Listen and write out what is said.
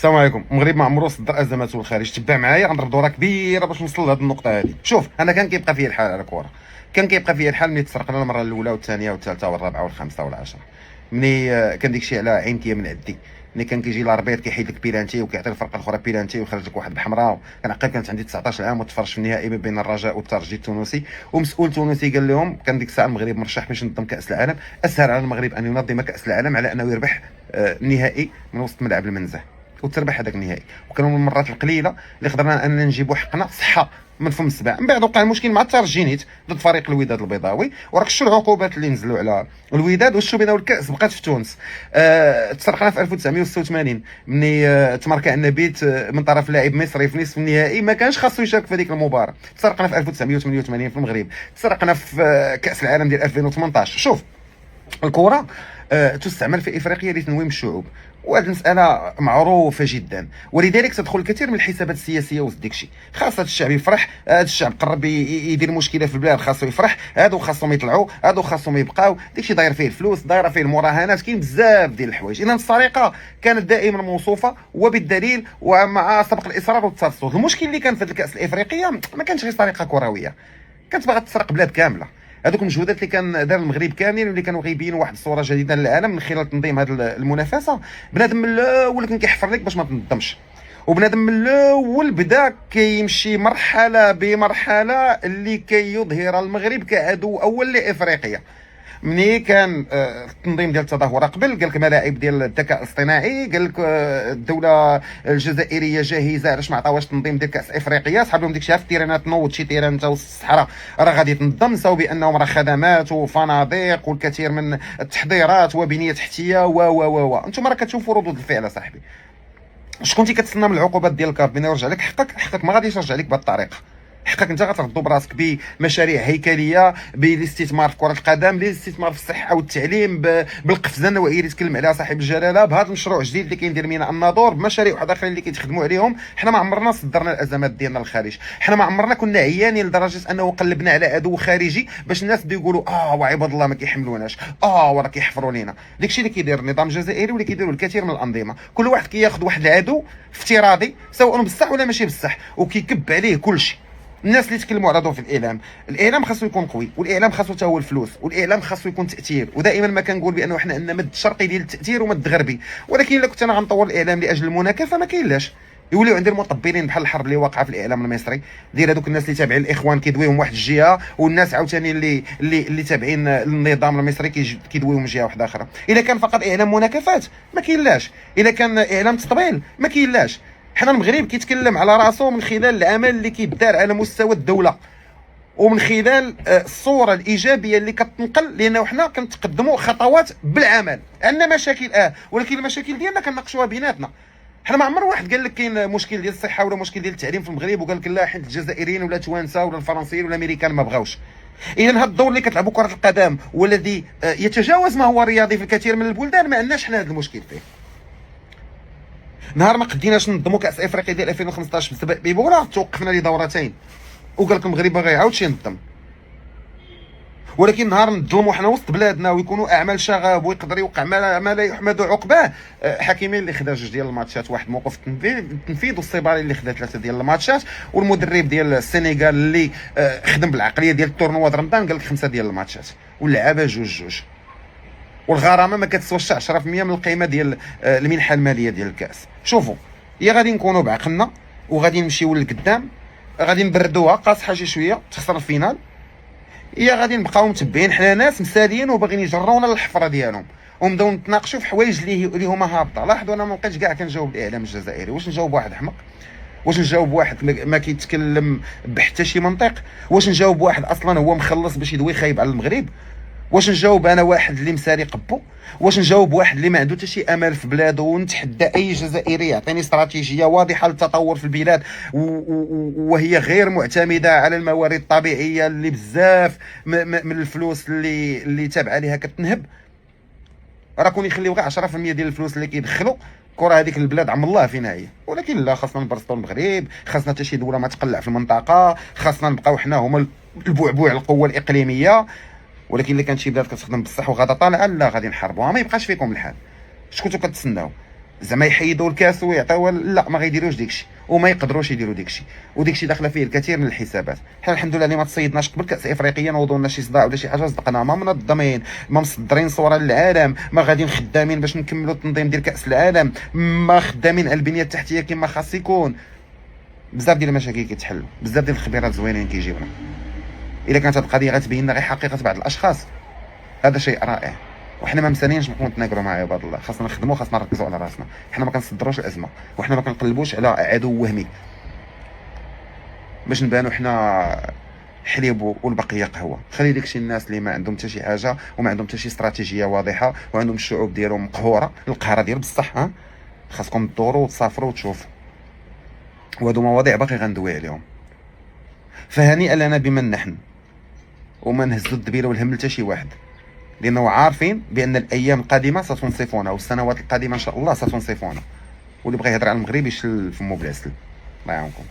السلام عليكم. المغرب ما عمرو صدر ازماته الخارج. تبع معايا غنضربوا راه كبيره باش نوصل لهاد النقطه هذه. شوف، انا كان كيبقى فيا الحال على الكره، كان كيبقى فيا الحال ملي تسرقنا المره الاولى والثانيه والثالثه والرابعه والخامسه والعاشره. ملي كان داكشي على عينتي من عدي. ملي كان كيجي لاربيط كيحيد لك بيلانتي وكيعطي الفرقه الاخرى بيلانتي ويخرج لك واحد بحمراء. كنعقل كانت عندي 19 عام وتفرج في النهائي ما بين الرجاء والترجي التونسي، ومسؤول تونسي قال لهم كان ديك الساعه المغرب مرشح باش ينظم كاس العالم، اسهل على المغرب ان ينظم كاس العالم على انه يربح النهائي من وسط ملعب المنزه وتربح هذاك النهائي. وكانوا من المرات القليله اللي قدرنا اننا نجيبوا حقنا صحه من فم السبع. من بعد وقع المشكل مع الترجي نيت ضد فريق الوداد البيضاوي، وراك شو العقوبات اللي نزلوا على الوداد وشو بينا والكاس بقات في تونس. تسرقنا في 1986 ملي تماركا النبيت من طرف لاعب مصري في نصف النهائي ما كانش خاصو يشارك في هذيك المباراه. تسرقنا في 1988 في المغرب، تسرقنا في كاس العالم ديال 2018. شوف، الكره تستعمل في افريقيا لتنويم الشعوب، وهذه المساله معروفه جدا، ولذلك تدخل الكثير من الحسابات السياسيه وسط داكشي. خاص الشعب يفرح، هذا الشعب قرب يدير مشكله في البلاد خاصو يفرح، هادو خاصهم يطلعوا، هادو خاصهم يبقاو. داكشي داير فيه الفلوس، دايره فيه المراهنات، كاين بزاف ديال الحوايج. اذا السرقه كانت دائما موصوفه وبالدليل ومع سبق الاصرار والترصد. المشكل اللي كان في هذه الكاس الافريقيه ما كانش غير سرقه كرويه، كانت باغا تسرق بلاد كامله. هذوك المجهودات اللي كان دار المغرب كاملين واللي كانوا غيبينوا واحد الصوره جديده للعالم من خلال تنظيم هذه المنافسه. بنادم من الاول كان كيحفر لك باش ما تنظمش، وبنادم من الاول بدا كيمشي مرحله بمرحله اللي كيظهر المغرب كعدو اول لافريقيا. مني كان التنظيم ديال التظاهره قبل قال لك ملاعب ديال الذكاء الاصطناعي، قال لك الدوله الجزائريه جاهزه، علاش ما عطاوهاش تنظيم ديال كاس افريقيا؟ سحب لهم ديك الشيء في التيرانات، نوض شي تيران انت وسط الصحراء راه غادي تنظم، نساو بانهم راه خدمات وفنادق والكثير من التحضيرات وبنيه تحتيه و انتم راه كتشوفوا ردود الفعل اصاحبي. شكون كنتي كتسنى من العقوبات ديال الكاف بين يرجع لك حقك؟ حقك ما غاديش يرجع لك بهذه الطريقه. حقك انت غتردو براسك بمشاريع هيكليه، بالاستثمار في كره القدم، بالاستثمار في الصحه والتعليم، بالقفزه النوعيه اللي تكلم عليها صاحب الجلاله، بهذا المشروع الجديد اللي كاين ديال ميناء الناظور، بمشاريع واحده اخرين اللي كيتخدموا عليهم. حنا ما عمرنا صدرنا الازمات ديالنا للخارج، حنا ما عمرنا كنا عيانين لدرجه انه قلبنا على عدو خارجي باش الناس بداو يقولوا وعباد الله ما كيحملوناش، وراه كيحفروا لينا. داكشي اللي كيدير النظام الجزائري واللي كيديروا الكثير من الانظمه، كل واحد كياخذ واحد العدو افتراضي سواء بصح ولا ماشي بصح وكيكب عليه كلشي. الناس اللي تكلموا على ضوء في الاعلام خاصو يكون قوي، والاعلام خاصو حتى هو الفلوس، والاعلام خاصو يكون تاثير. ودائما ما كنقول بانه حنا عندنا مد شرقي ديال التاثير ومد غربي، ولكن الا كنت انا غنطور الاعلام لاجل المناكفه ما كاينلاش. يوليو عندي المطبلين بحال الحرب اللي واقعه في الاعلام المصري، ديال هذوك الناس اللي تابعين الاخوان كيدويهم واحد الجهه، والناس عاوتاني اللي تابعين النظام المصري كيدويهم جهه واحده اخرى. الا كان فقط اعلام مناكفات ما كاينلاش، الا كان اعلام تطبيل ما كاينلاش. حنا المغرب كيتكلم على راسو من خلال العمل اللي كيدار على مستوى الدوله، ومن خلال الصوره الايجابيه اللي كتنقل، لانه حنا كنتقدموا خطوات بالعمل. عندنا مشاكل ولكن المشاكل ديالنا كنناقشوها بيناتنا. حنا ما عمر واحد قال لك كاين مشكل ديال الصحه ولا مشكل ديال التعليم في المغرب وقال لك لا حيت الجزائريين ولا التوانسه ولا الفرنسيين ولا الامريكان ما بغاوش. اذا هذا الدور اللي كتلعبوا كره القدم والذي يتجاوز ما هو رياضي في الكثير من البلدان ما عندناش حنا هذا المشكل فيه. نهار ما قديناش ننظموا كاس افريقيا ديال 2015 بسبب ايبولا توقفنا لدورتين، وقال لك المغرب باغي يعاود شي ينظم. ولكن نهار نظلموا حنا وسط بلادنا ويكونوا اعمال شغب ويقدر يوقع ما لا يحمد عقباه. حكيمين اللي خدا 2 ديال الماتشات، واحد موقف التنفيذ، والصيبالي اللي خدا 3 ديال الماتشات، والمدرب ديال السنغال اللي خدم بالعقليه ديال التورنوا د رمضان قال لك 5 ديال الماتشات، واللعابه جوج. والغرامه ما كتسواش 10% من القيمه ديال المنحه الماليه ديال الكاس. شوفوا، يا غادي نكونوا بعقلنا وغادي نمشيو للقدام، غادي نبردوها قاصحه شي شويه تخسر الفينال، يا غادي نبقاو متبعين حنا ناس مساليين وباغيين يجرونا للحفره ديالهم ونبداو نتناقشوا في حوايج اللي هما هابطه. لاحظوا انا ما بقيتش كاع كنجاوب الاعلام الجزائري. واش نجاوب واحد احمق؟ واش نجاوب واحد ما كيتكلم بحتى شي منطق؟ واش نجاوب واحد اصلا هو مخلص باش يدوي خايب على المغرب؟ واش نجاوب انا واحد اللي مساري قبو؟ واش نجاوب واحد اللي ما عنده حتى شي امل في بلاده؟ ونتحدى اي جزائري يعطيني استراتيجيه واضحه للتطور في البلاد وهي غير معتمده على الموارد الطبيعيه اللي بزاف من الفلوس اللي تابعه ليها كتنهب. راه كون يخليو غير 10% ديال الفلوس اللي كيدخلوا الكره هذيك البلاد عم الله فينا هي. ولكن لا، خاصنا نبرزطوا المغرب، خاصنا حتى شي دوله ما تقلع في المنطقه، خاصنا نبقاو حنا هما البعبوع القوه الاقليميه. ولكن الا كانت شي بلاد كتخدم بصح وغادا طالعه، لا غادي نحاربوها، ما يبقاش فيكم الحال. اش كنتو كتسناو؟ زعما يحيدوا الكاس ويعطيوها، لا ما غيديروش داكشي وما يقدروش يديروا داكشي، وداكشي داخله فيه الكثير من الحسابات. حنا الحمد لله اللي ما تصيدناش قبل كاس افريقيا نوضوا لنا شي صداع ولا شي حاجه صدقنا، ما منظمين، ما مصدرين صوره للعالم، ما غاديين خدامين باش نكملوا التنظيم ديال كاس العالم، ما خدامين على البنيه التحتيه كما خاص يكون. بزاف ديال المشاكل كيتحلوا، بزاف ديال الخبيرات زوينين كيجيونا. الا كانت هذه القضيه غتبين لنا غير حقيقه بعض الاشخاص، هذا شيء رائع. وحنا ما مسانينش نبقاو نتناقروا مع عباد الله، خاصنا نخدموا، خاصنا نركزوا على راسنا. حنا ما كنصدروش الازمه، وحنا ما كنقلبوش على عدو وهمي باش نبانوا حنا حليب والبقيه قهوه. خلي داكشي الناس اللي ما عندهم حتى شي حاجه وما عندهم حتى شي استراتيجيه واضحه وعندهم الشعوب ديالهم مقهوره القهره ديال بصح، خاصكم تدوروا وتسافروا وتشوفوا. وهادو مواضيع باقي غندوي عليهم. فهنيئا لنا بمن نحن، وما نهزوا الدبيله والهم لتا شي واحد، لانه عارفين بان الايام القادمه ستنصفنا، والسنوات القادمه ان شاء الله ستنصفنا. واللي بغى يهضر على المغرب يشل فمو بلا سل. الله يعاونكم.